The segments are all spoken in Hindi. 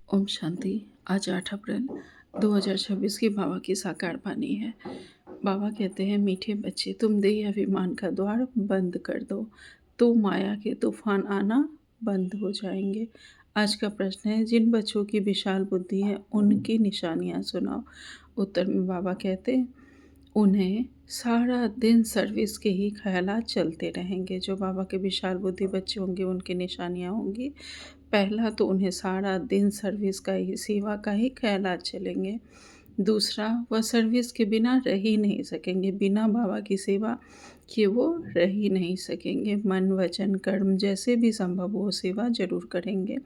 ओम शांति। आज 8 अप्रैल 2026 की बाबा की साकार वाणी है। बाबा कहते हैं, मीठे बच्चे, तुम देह अभिमान का द्वार बंद कर दो, तो माया के तूफान आना बंद हो जाएंगे। आज का प्रश्न है, जिन बच्चों की विशाल बुद्धि है उनकी निशानियां सुनाओ। उत्तर में बाबा कहते हैं, उन्हें सारा दिन सर्विस के ही ख्यालात चलते रहेंगे। जो बाबा के विशाल बुद्धि बच्चे होंगे उनकी निशानियां होंगी। पहला तो उन्हें सारा दिन सर्विस का ही, सेवा का ही ख्यालात चलेंगे। दूसरा, वह सर्विस के बिना रह ही नहीं सकेंगे। बिना बाबा की सेवा के वो रह ही नहीं सकेंगे। मन, वचन, कर्म जैसे भी संभव हो सेवा जरूर करेंगे।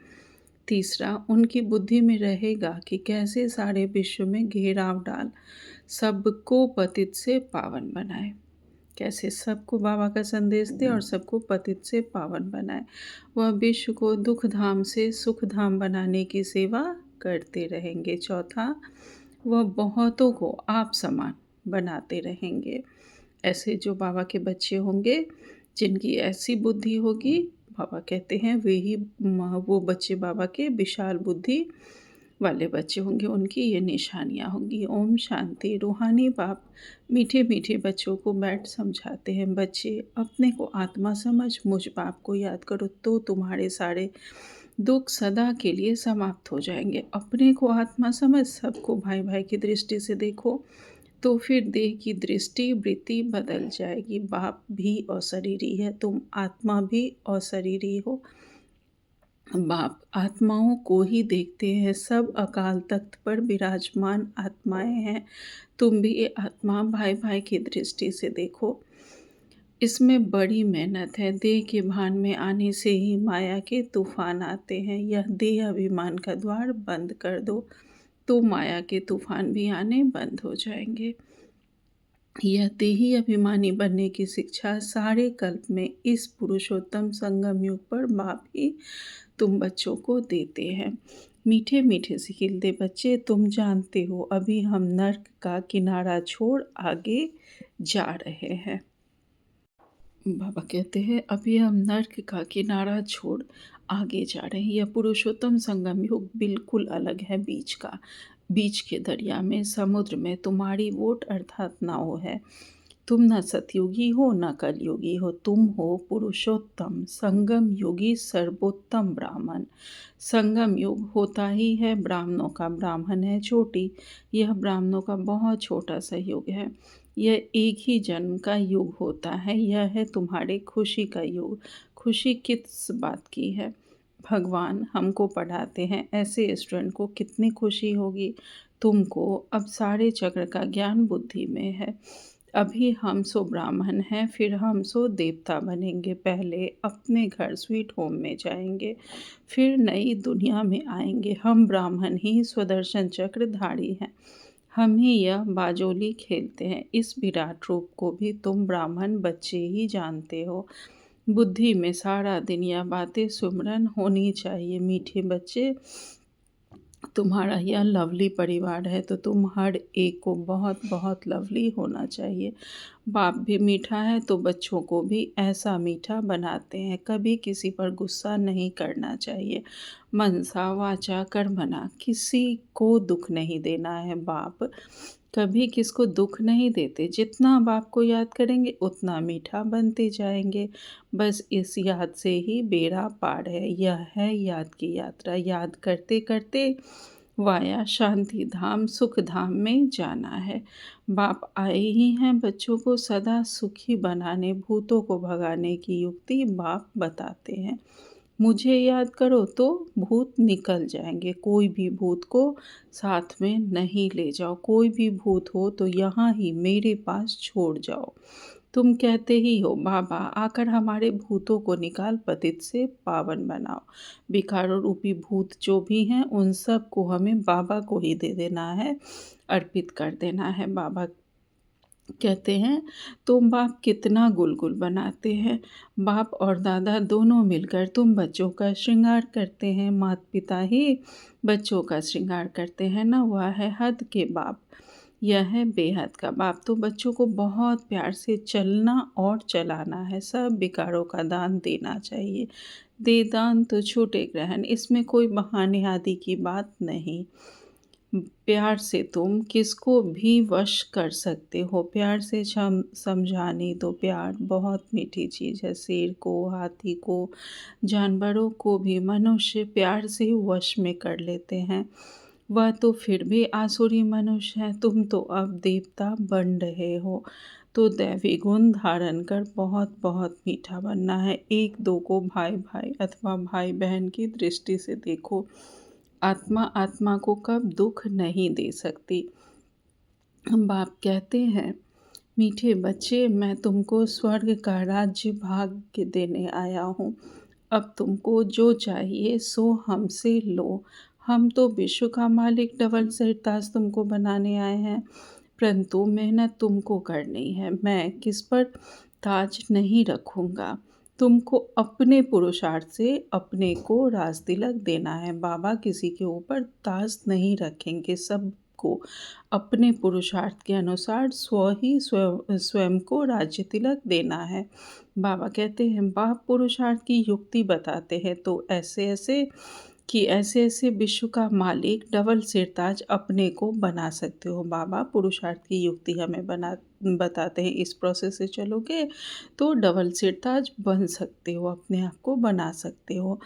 तीसरा, उनकी बुद्धि में रहेगा कि कैसे सारे विश्व में घेराव डाल सबको पतित से पावन बनाए। कैसे सबको बाबा का संदेश दे और सबको पतित से पावन बनाए। वह विश्व को दुख धाम से सुख धाम बनाने की सेवा करते रहेंगे। चौथा, वह बहुतों को आप समान बनाते रहेंगे। ऐसे जो बाबा के बच्चे होंगे, जिनकी ऐसी बुद्धि होगी, बाबा कहते हैं वे ही वो बच्चे बाबा के विशाल बुद्धि वाले बच्चे होंगे। उनकी ये निशानियाँ होंगी। ओम शांति। रूहानी बाप मीठे मीठे बच्चों को बैठ समझाते हैं, बच्चे अपने को आत्मा समझ मुझ बाप को याद करो तो तुम्हारे सारे दुख सदा के लिए समाप्त हो जाएंगे। अपने को आत्मा समझ सबको भाई भाई की दृष्टि से देखो तो फिर देह की दृष्टि वृत्ति बदल जाएगी। बाप भी अशरीरी है, तुम आत्मा भी अशरीरी हो। बाप आत्माओं को ही देखते हैं, सब अकाल तख्त पर विराजमान आत्माएं हैं। तुम भी ये आत्मा भाई भाई की दृष्टि से देखो। इसमें बड़ी मेहनत है। देह के भान में आने से ही माया के तूफान आते हैं। यह देह अभिमान का द्वार बंद कर दो तो माया के तूफान भी आने बंद हो जाएंगे। यह देही अभिमानी बनने की शिक्षा सारे कल्प में इस पुरुषोत्तम संगम युग पर बाप ही तुम बच्चों को देते हैं। मीठे मीठे से खिलते बच्चे, तुम जानते हो अभी हम नर्क का किनारा छोड़ आगे जा रहे हैं। बाबा कहते हैं, अभी हम नर्क का किनारा छोड़ आगे जा रहे हैं। यह पुरुषोत्तम संगम युग बिल्कुल अलग है बीच का। बीच के दरिया में, समुद्र में तुम्हारी वोट अर्थात नाव है। तुम न सतयुगी हो न कलयुगी हो, तुम हो पुरुषोत्तम संगम योगी सर्वोत्तम ब्राह्मण। संगम युग होता ही है ब्राह्मणों का। ब्राह्मण है चोटी। यह ब्राह्मणों का बहुत छोटा सा युग है। यह एक ही जन्म का युग होता है। यह है तुम्हारे खुशी का युग। खुशी किस बात की है? भगवान हमको पढ़ाते हैं, ऐसे स्टूडेंट को कितनी खुशी होगी। तुमको अब सारे चक्र का ज्ञान बुद्धि में है। अभी हम सो ब्राह्मण हैं, फिर हम सो देवता बनेंगे। पहले अपने घर स्वीट होम में जाएंगे, फिर नई दुनिया में आएंगे। हम ब्राह्मण ही स्वदर्शन चक्रधारी हैं। हम ही यह बाजोली खेलते हैं। इस विराट रूप को भी तुम ब्राह्मण बच्चे ही जानते हो। बुद्धि में सारा दिन यह बातें सुमरन होनी चाहिए। मीठे बच्चे, तुम्हारा यह लवली परिवार है तो तुम हर एक को बहुत बहुत लवली होना चाहिए। बाप भी मीठा है तो बच्चों को भी ऐसा मीठा बनाते हैं। कभी किसी पर गुस्सा नहीं करना चाहिए। मनसा वाचा कर्मणा, किसी को दुख नहीं देना है। बाप कभी किसको दुख नहीं देते। जितना बाप को याद करेंगे उतना मीठा बनते जाएंगे। बस इस याद से ही बेड़ा पार है। यह है याद की यात्रा। याद करते करते वाया शांति धाम सुख धाम में जाना है। बाप आए ही हैं बच्चों को सदा सुखी बनाने, भूतों को भगाने की युक्ति बाप बताते हैं। मुझे याद करो तो भूत निकल जाएंगे। कोई भी भूत को साथ में नहीं ले जाओ। कोई भी भूत हो तो यहाँ ही मेरे पास छोड़ जाओ। तुम कहते ही हो, बाबा आकर हमारे भूतों को निकाल पतित से पावन बनाओ। विकारों रूपी भूत जो भी हैं उन सब को हमें बाबा को ही दे देना है, अर्पित कर देना है। बाबा कहते हैं, तुम बाप कितना गुलगुल बनाते हैं। बाप और दादा दोनों मिलकर तुम बच्चों का श्रृंगार करते हैं। माता पिता ही बच्चों का श्रृंगार करते हैं ना। वह है हद के बाप, यह है बेहद का बाप। तो बच्चों को बहुत प्यार से चलना और चलाना है। सब विकारों का दान देना चाहिए। दे दान तो छूटे ग्रहण, इसमें कोई बहाने आदि की बात नहीं। प्यार से तुम किसको भी वश कर सकते हो, प्यार से समझाने दो। प्यार बहुत मीठी चीज़ है। शेर को, हाथी को, जानवरों को भी मनुष्य प्यार से वश में कर लेते हैं। वह तो फिर भी आसुरी मनुष्य है, तुम तो अब देवता बन रहे हो। तो दैवी गुण धारण कर बहुत बहुत मीठा बनना है। एक दो को भाई भाई अथवा भाई बहन की दृष्टि से देखो। आत्मा आत्मा को कब दुख नहीं दे सकती। बाप कहते हैं, मीठे बच्चे, मैं तुमको स्वर्ग का राज्य भाग्य देने आया हूँ। अब तुमको जो चाहिए सो हमसे लो। हम तो विश्व का मालिक डबल सिरताज तुमको बनाने आए हैं, परंतु मेहनत तुमको करनी है। मैं किस पर ताज नहीं रखूँगा। तुमको अपने पुरुषार्थ से अपने को राज तिलक देना है। बाबा किसी के ऊपर ताज नहीं रखेंगे, सबको अपने पुरुषार्थ के अनुसार स्वयं को राज्य तिलक देना है। बाबा कहते हैं, बाप पुरुषार्थ की युक्ति बताते हैं, तो ऐसे ऐसे विश्व का मालिक डबल सिरताज अपने को बना सकते हो। बाबा पुरुषार्थ की युक्ति हमें बताते हैं, इस प्रोसेस से चलोगे तो डबल सिरताज बन सकते हो, अपने आप को बना सकते हो।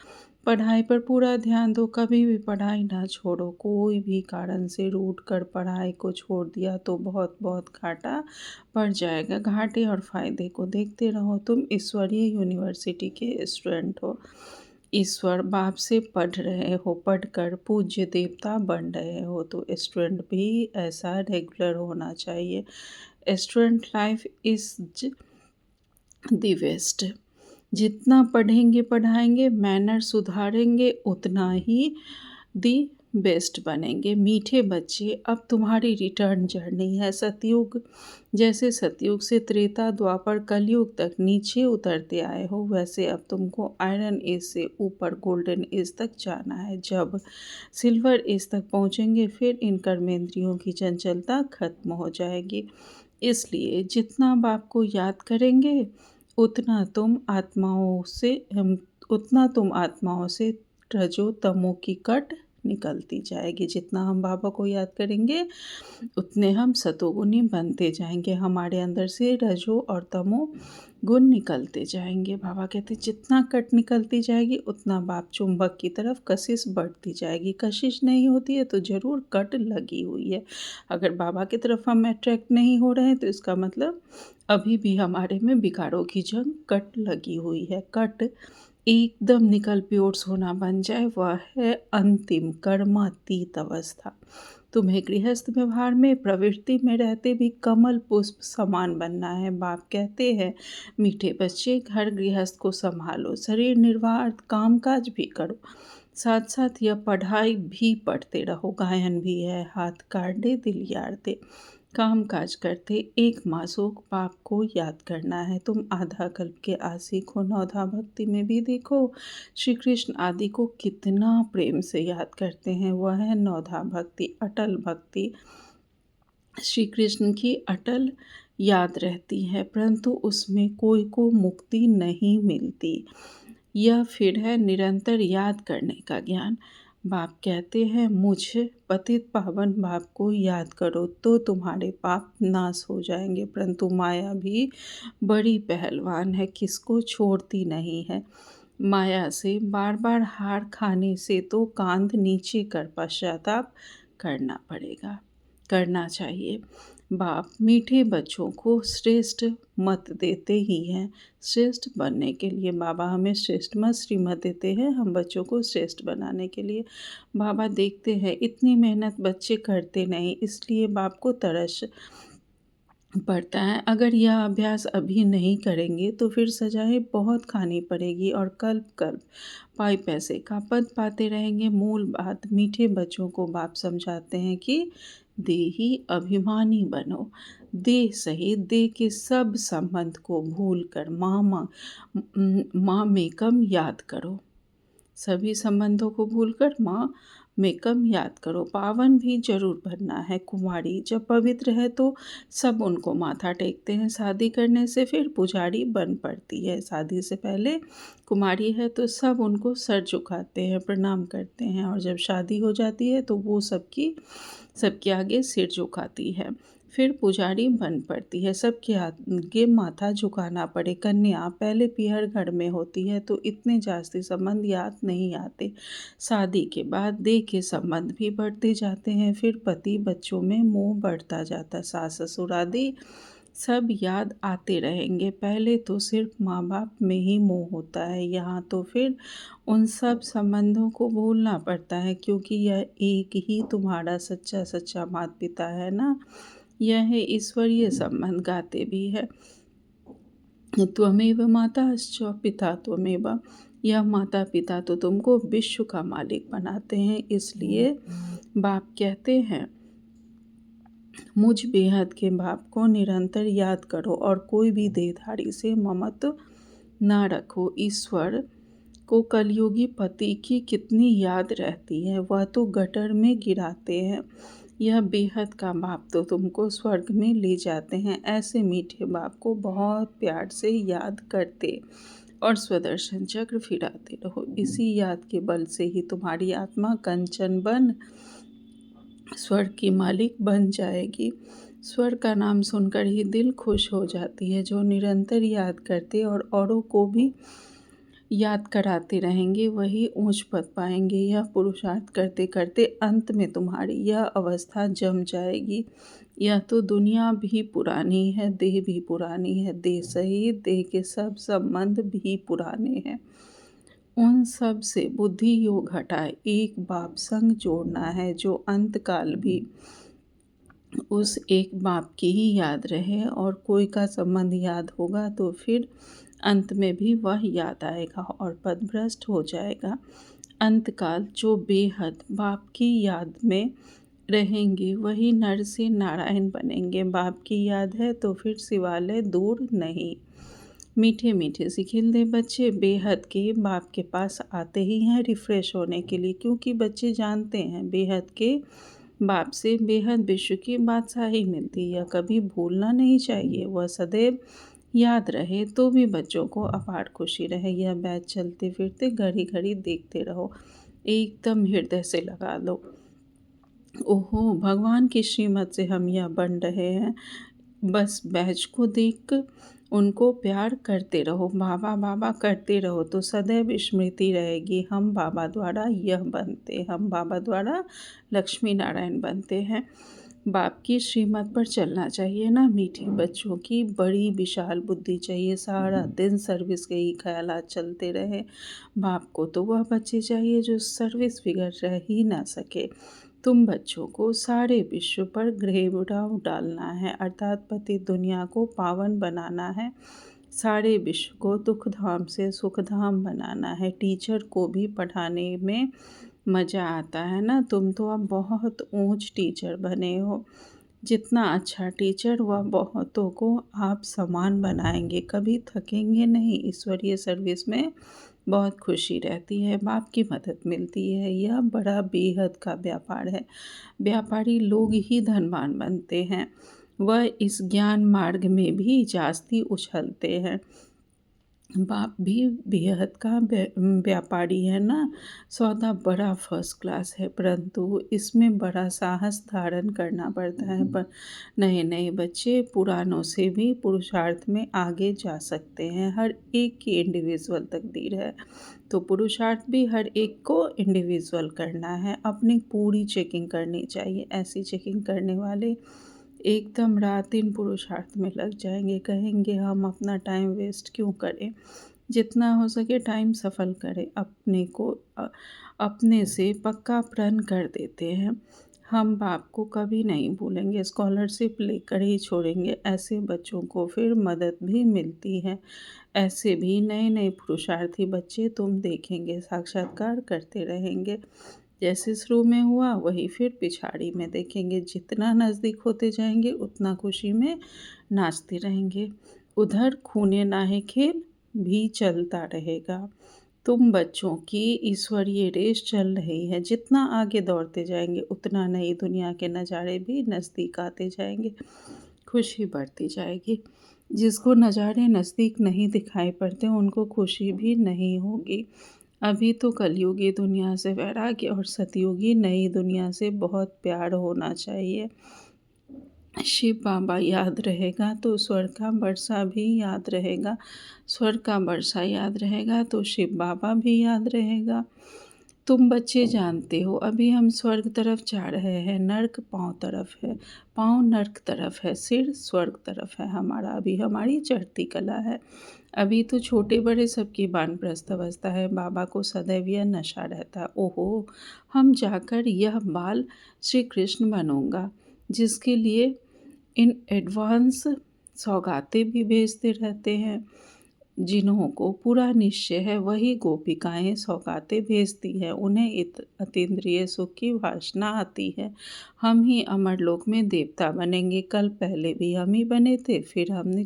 पढ़ाई पर पूरा ध्यान दो, कभी भी पढ़ाई ना छोड़ो। कोई भी कारण से रूठ कर पढ़ाई को छोड़ दिया तो बहुत बहुत घाटा पड़ जाएगा। घाटे और फायदे को देखते रहो। तुम ईश्वरीय यूनिवर्सिटी के स्टूडेंट हो, ईश्वर बाप से पढ़ रहे हो, पढ़कर पूज्य देवता बन रहे हो, तो स्टूडेंट भी ऐसा रेगुलर होना चाहिए। Student life is the best. जितना पढ़ेंगे पढ़ाएंगे, मैनर सुधारेंगे, उतना ही दी बेस्ट बनेंगे। मीठे बच्चे, अब तुम्हारी रिटर्न जर्नी है। सतयुग, जैसे सतयुग से त्रेता द्वापर कलयुग तक नीचे उतरते आए हो, वैसे अब तुमको आयरन एज से ऊपर गोल्डन एज तक जाना है। जब सिल्वर एज तक पहुँचेंगे, फिर इन कर्मेंद्रियों की चंचलता खत्म हो जाएगी। इसलिए जितना बाप को याद करेंगे, उतना तुम आत्माओं से रजो तमो की कट निकलती जाएगी। जितना हम बाबा को याद करेंगे, उतने हम सतोगुनी बनते जाएंगे। हमारे अंदर से रजो और तमो गुण निकलते जाएंगे। बाबा कहते जितना कट निकलती जाएगी, उतना बाप चुंबक की तरफ कशिश बढ़ती जाएगी। कशिश नहीं होती है तो ज़रूर कट लगी हुई है। अगर बाबा की तरफ हम अट्रैक्ट नहीं हो रहे हैं, तो इसका मतलब अभी भी हमारे में विकारों की जंग कट लगी हुई है। कट एकदम निकल प्योर सोना बन जाए, वह है अंतिम कर्मातीत अवस्था। तुम्हें गृहस्थ व्यवहार में, प्रवृत्ति में रहते भी कमल पुष्प समान बनना है। बाप कहते हैं, मीठे बच्चे, घर गृहस्थ को संभालो, शरीर निर्वाह कामकाज भी करो, साथ साथ यह पढ़ाई भी पढ़ते रहो। गायन भी है, हाथ काटे दिल यार दे। काम काज करते एक मासूक बाप को याद करना है। तुम आधा कल्प के आशिक हो। नवधा भक्ति में भी देखो, श्री कृष्ण आदि को कितना प्रेम से याद करते हैं। वह है नवधा भक्ति, अटल भक्ति। श्री कृष्ण की अटल याद रहती है, परंतु उसमें कोई को मुक्ति नहीं मिलती। यह फिर है निरंतर याद करने का ज्ञान। बाप कहते हैं, मुझ पतित पावन बाप को याद करो तो तुम्हारे पाप नाश हो जाएंगे। परंतु माया भी बड़ी पहलवान है, किसको छोड़ती नहीं है। माया से बार बार हार खाने से तो कांध नीचे कर पश्चाताप करना चाहिए। बाप मीठे बच्चों को श्रेष्ठ मत देते ही हैं। श्रेष्ठ बनने के लिए बाबा हमें श्रेष्ठ मत श्रीमत देते हैं, हम बच्चों को श्रेष्ठ बनाने के लिए। बाबा देखते हैं इतनी मेहनत बच्चे करते नहीं, इसलिए बाप को तरस पड़ता है। अगर यह अभ्यास अभी नहीं करेंगे तो फिर सजाएं बहुत खानी पड़ेगी और कल्प कल्प पाई पैसे का पद पाते रहेंगे। मूल बात मीठे बच्चों को बाप समझाते हैं कि देही अभिमानी बनो। देह सहित देह के सब संबंध को भूल कर माँ में कम याद करो। सभी संबंधों को भूलकर माँ में कम याद करो। पावन भी जरूर बनना है। कुमारी जब पवित्र है तो सब उनको माथा टेकते हैं। शादी करने से फिर पुजारी बन पड़ती है। शादी से पहले कुमारी है तो सब उनको सर झुकाते हैं, प्रणाम करते हैं, और जब शादी हो जाती है तो वो सबके आगे सिर झुकाती है, फिर पुजारी बन पड़ती है। सबके आगे माथा झुकाना पड़े। कन्या पहले पीहर घर में होती है तो इतने जास्ती संबंध याद नहीं आते। शादी के बाद देह के संबंध भी बढ़ते जाते हैं। फिर पति बच्चों में मोह बढ़ता जाता है। सास ससुर आदि सब याद आते रहेंगे। पहले तो सिर्फ माँ बाप में ही मोह होता है, यहाँ तो फिर उन सब संबंधों को भूलना पड़ता है, क्योंकि यह एक ही तुम्हारा सच्चा सच्चा माता पिता है ना। यह है ईश्वरीय संबंध। गाते भी है, त्वमेव माताश्च पिता त्वमेव। यह माता पिता तो तुमको विश्व का मालिक बनाते हैं, इसलिए बाप कहते हैं मुझ बेहद के बाप को निरंतर याद करो और कोई भी देहधारी से ममत्व ना रखो। ईश्वर को कलयुगी पति की कितनी याद रहती है, वह तो गटर में गिराते हैं। यह बेहद का बाप तो तुमको स्वर्ग में ले जाते हैं। ऐसे मीठे बाप को बहुत प्यार से याद करते और स्वदर्शन चक्र फिराते रहो। इसी याद के बल से ही तुम्हारी आत्मा कंचन बन स्वर्ग की मालिक बन जाएगी। स्वर्ग का नाम सुनकर ही दिल खुश हो जाती है। जो निरंतर याद करते और औरों को भी याद कराते रहेंगे वही ऊंच पद पाएंगे। यह पुरुषार्थ करते करते अंत में तुम्हारी यह अवस्था जम जाएगी। यह तो दुनिया भी पुरानी है, देह भी पुरानी है, देह सहित देह के सब संबंध भी पुराने हैं। उन सब से बुद्धि योग हटाए एक बाप संग जोड़ना है, जो अंत काल भी उस एक बाप की ही याद रहे। और कोई का संबंध याद होगा तो फिर अंत में भी वह याद आएगा और पदभ्रष्ट हो जाएगा। अंतकाल जो बेहद बाप की याद में रहेंगे वही नर से नारायण बनेंगे। बाप की याद है तो फिर शिवालय दूर नहीं। मीठे मीठे से खिलते बच्चे बेहद के बाप के पास आते ही हैं रिफ़्रेश होने के लिए, क्योंकि बच्चे जानते हैं बेहद के बाप से बेहद विश्व की बादशाही मिलती है। यह कभी भूलना नहीं चाहिए। वह सदैव याद रहे तो भी बच्चों को अपार खुशी रहे। यह बैच चलते फिरते घड़ी घड़ी देखते रहो, एकदम हृदय से लगा लो। ओहो, भगवान की श्रीमत से हम यह बन रहे हैं। बस बैच को देख उनको प्यार करते रहो, बाबा बाबा करते रहो तो सदैव स्मृति रहेगी। हम बाबा द्वारा यह बनते, हम बाबा द्वारा लक्ष्मी नारायण बनते हैं। बाप की श्रीमत पर चलना चाहिए ना। मीठे बच्चों की बड़ी विशाल बुद्धि चाहिए। सारा दिन सर्विस के ही ख्यालात चलते रहे। बाप को तो वह बच्चे चाहिए जो सर्विस फिगर रह ही ना सके। तुम बच्चों को सारे विश्व पर ग्रेवडाव डालना है, अर्थात पति दुनिया को पावन बनाना है। सारे विश्व को दुख धाम से सुख धाम बनाना है। टीचर को भी पढ़ाने में मज़ा आता है ना। तुम तो अब बहुत ऊंच टीचर बने हो। जितना अच्छा टीचर वह बहुतों को आप समान बनाएंगे, कभी थकेंगे नहीं। ईश्वरीय सर्विस में बहुत खुशी रहती है, बाप की मदद मिलती है। यह बड़ा बेहद का व्यापार है। व्यापारी लोग ही धनवान बनते हैं। वह इस ज्ञान मार्ग में भी जास्ती उछलते हैं। बाप भी बेहद का व्यापारी है ना। सौदा बड़ा फर्स्ट क्लास है, परंतु इसमें बड़ा साहस धारण करना पड़ता है। पर नए नए बच्चे पुरानों से भी पुरुषार्थ में आगे जा सकते हैं। हर एक की इंडिविजुअल तकदीर है, तो पुरुषार्थ भी हर एक को इंडिविजुअल करना है। अपनी पूरी चेकिंग करनी चाहिए। ऐसी चेकिंग करने वाले एकदम रात दिन पुरुषार्थ में लग जाएंगे। कहेंगे हम अपना टाइम वेस्ट क्यों करें, जितना हो सके टाइम सफल करें। अपने से पक्का प्रण कर देते हैं, हम बाप को कभी नहीं भूलेंगे, स्कॉलरशिप लेकर ही छोड़ेंगे। ऐसे बच्चों को फिर मदद भी मिलती है। ऐसे भी नए नए पुरुषार्थी बच्चे तुम देखेंगे, साक्षात्कार करते रहेंगे। जैसे शुरू में हुआ वही फिर पिछाड़ी में देखेंगे। जितना नज़दीक होते जाएंगे उतना खुशी में नाचते रहेंगे। उधर खूने नाहे खेल भी चलता रहेगा। तुम बच्चों की ईश्वरीय रेस चल रही है, जितना आगे दौड़ते जाएंगे उतना नई दुनिया के नज़ारे भी नज़दीक आते जाएंगे, खुशी बढ़ती जाएगी। जिसको नज़ारे नज़दीक नहीं दिखाई पड़ते उनको खुशी भी नहीं होगी। अभी तो कलयुगी दुनिया से वैराग्य और सतयुगी नई दुनिया से बहुत प्यार होना चाहिए। शिव बाबा याद रहेगा तो स्वर्ग का बरसा भी याद रहेगा, स्वर्ग का बरसा याद रहेगा तो शिव बाबा भी याद रहेगा। तुम बच्चे जानते हो अभी हम स्वर्ग तरफ जा रहे हैं, नर्क पाँव तरफ है, पाँव नर्क तरफ है, सिर स्वर्ग तरफ है हमारा। अभी हमारी चढ़ती कला है। अभी तो छोटे बड़े सबकी वानप्रस्थ अवस्था है, बाबा को सदैव यह नशा रहता है, ओहो हम जाकर यह बाल श्री कृष्ण बनूंगा, जिसके लिए इन एडवांस सौगातें भी भेजते रहते हैं। जिन्हों को पूरा निश्चय है वही गोपिकाएं सौगातें भेजती हैं, उन्हें अतीन्द्रिय सुख की वासना आती है। हम ही अमर लोक में देवता बनेंगे, कल पहले भी हम ही बने थे, फिर हमने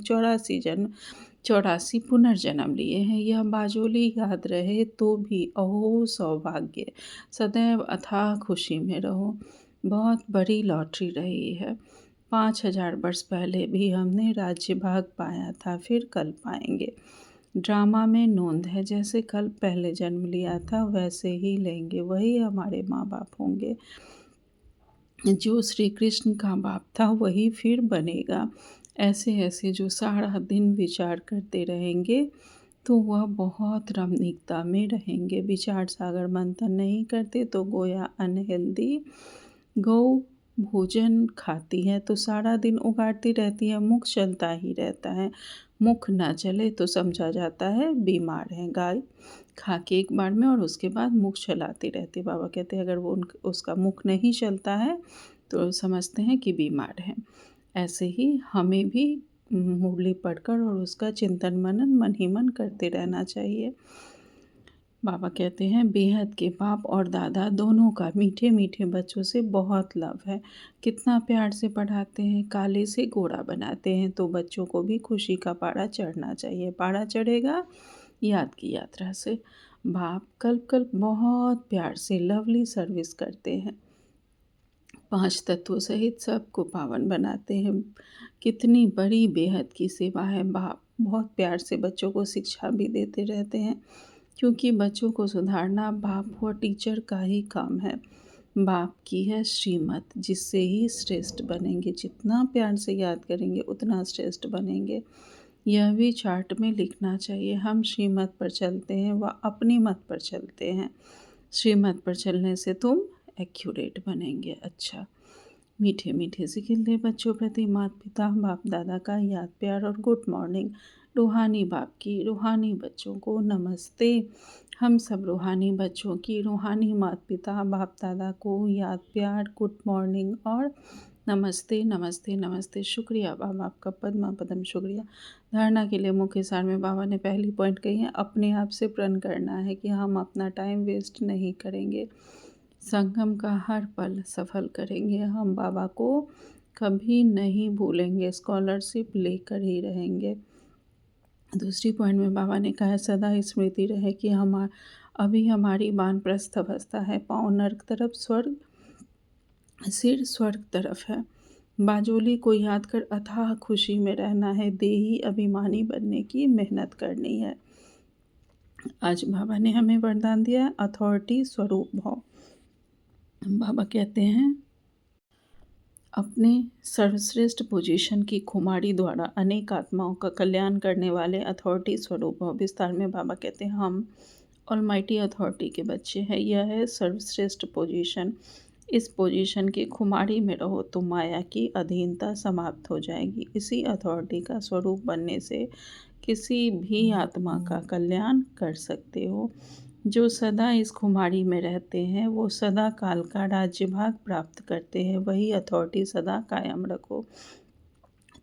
84 पुनर्जन्म लिए हैं। यह बाजोली याद रहे तो भी अहो सौभाग्य, सदैव अथाह खुशी में रहो। बहुत बड़ी लॉटरी रही है। 5000 वर्ष पहले भी हमने राज्य भाग पाया था, फिर कल पाएंगे। ड्रामा में नोंद है, जैसे कल पहले जन्म लिया था वैसे ही लेंगे, वही हमारे माँ बाप होंगे। जो श्री कृष्ण का बाप था वही फिर बनेगा। ऐसे ऐसे जो सारा दिन विचार करते रहेंगे तो वह बहुत रमणीकता में रहेंगे। विचार सागर मंथन नहीं करते तो गोया अनहेल्दी गौ भोजन खाती है तो सारा दिन उगाड़ती रहती है, मुख चलता ही रहता है। मुख ना चले तो समझा जाता है बीमार है। गाय खा के एक बार में और उसके बाद मुख चलाती रहती। बाबा कहते हैं अगर वो उसका मुख नहीं चलता है तो समझते हैं कि बीमार है। ऐसे ही हमें भी मुरली पढ़कर और उसका चिंतन मनन मन ही मन करते रहना चाहिए। बाबा कहते हैं बेहद के बाप और दादा दोनों का मीठे मीठे बच्चों से बहुत लव है। कितना प्यार से पढ़ाते हैं, काले से गोरा बनाते हैं, तो बच्चों को भी खुशी का पारा चढ़ना चाहिए। पारा चढ़ेगा याद की यात्रा से। बाप कल्प कल्प बहुत प्यार से लवली सर्विस करते हैं, 5 तत्वों सहित सबको पावन बनाते हैं। कितनी बड़ी बेहद की सेवा है। बाप बहुत प्यार से बच्चों को शिक्षा भी देते रहते हैं, क्योंकि बच्चों को सुधारना बाप व टीचर का ही काम है। बाप की है श्रीमत, जिससे ही श्रेष्ठ बनेंगे। जितना प्यार से याद करेंगे उतना श्रेष्ठ बनेंगे। यह भी चार्ट में लिखना चाहिए। हम श्रीमत पर चलते हैं व अपनी मत पर चलते हैं। श्रीमत पर चलने से तुम एक्यूरेट बनेंगे। अच्छा, मीठे मीठे सिकिंदे बच्चों प्रति माता पिता बाप दादा का याद प्यार और गुड मॉर्निंग। रूहानी बाप की रूहानी बच्चों को नमस्ते। हम सब रूहानी बच्चों की रूहानी माता पिता बाप दादा को याद प्यार गुड मॉर्निंग और नमस्ते नमस्ते नमस्ते। शुक्रिया बाबा, आपका पद्मा पदम शुक्रिया। धारणा के लिए मुख्य सार में बाबा ने पहली पॉइंट कही है, अपने आप से प्रण करना है कि हम अपना टाइम वेस्ट नहीं करेंगे, संगम का हर पल सफल करेंगे। हम बाबा को कभी नहीं भूलेंगे, स्कॉलरशिप लेकर ही रहेंगे। दूसरी पॉइंट में बाबा ने कहा सदा स्मृति रहे कि अभी हमारी वानप्रस्थ अवस्था है, पाँव नर्क तरफ, स्वर्ग सिर स्वर्ग तरफ है। बाजोली को याद कर अथाह खुशी में रहना है, देही अभिमानी बनने की मेहनत करनी है। आज बाबा ने हमें वरदान दिया है अथॉरिटी स्वरूप भाव। बाबा कहते हैं अपने सर्वश्रेष्ठ पोजीशन की खुमारी द्वारा अनेक आत्माओं का कल्याण करने वाले अथॉरिटी स्वरूप भाव। विस्तार में बाबा कहते हैं हम ऑलमाइटी अथॉरिटी के बच्चे हैं। यह है सर्वश्रेष्ठ पोजीशन। इस पोजीशन की खुमारी में रहो तो माया की अधीनता समाप्त हो जाएगी। इसी अथॉरिटी का स्वरूप बनने से किसी भी आत्मा का कल्याण कर सकते हो। जो सदा इस खुमारी में रहते हैं वो सदा काल का राज्य भाग प्राप्त करते हैं। वही अथॉरिटी सदा कायम रखो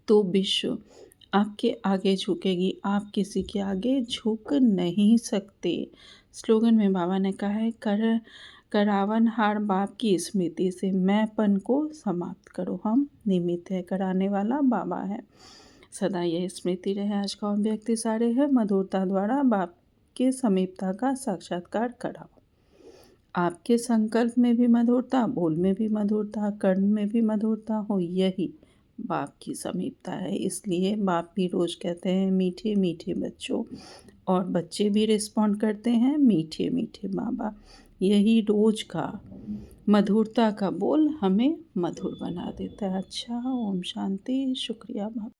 तो विश्व आपके आगे झुकेगी, आप किसी के आगे झुक नहीं सकते। स्लोगन में बाबा ने कहा है करावन हार बाप की स्मृति से मैंपन को समाप्त करो। हम निमित्त है, कराने वाला बाबा है। सदा यह स्मृति रहे। आज का व्यक्ति सारे है मधुरता द्वारा बाप के समीपता का साक्षात्कार कराओ। आपके संकल्प में भी मधुरता, बोल में भी मधुरता, कर्म में भी मधुरता हो, यही बाप की समीपता है। इसलिए बाप भी रोज कहते हैं मीठे मीठे बच्चों, और बच्चे भी रिस्पॉन्ड करते हैं मीठे मीठे बाबा। यही रोज का मधुरता का बोल हमें मधुर बना देता है। अच्छा, ओम शांति, शुक्रिया बाबा।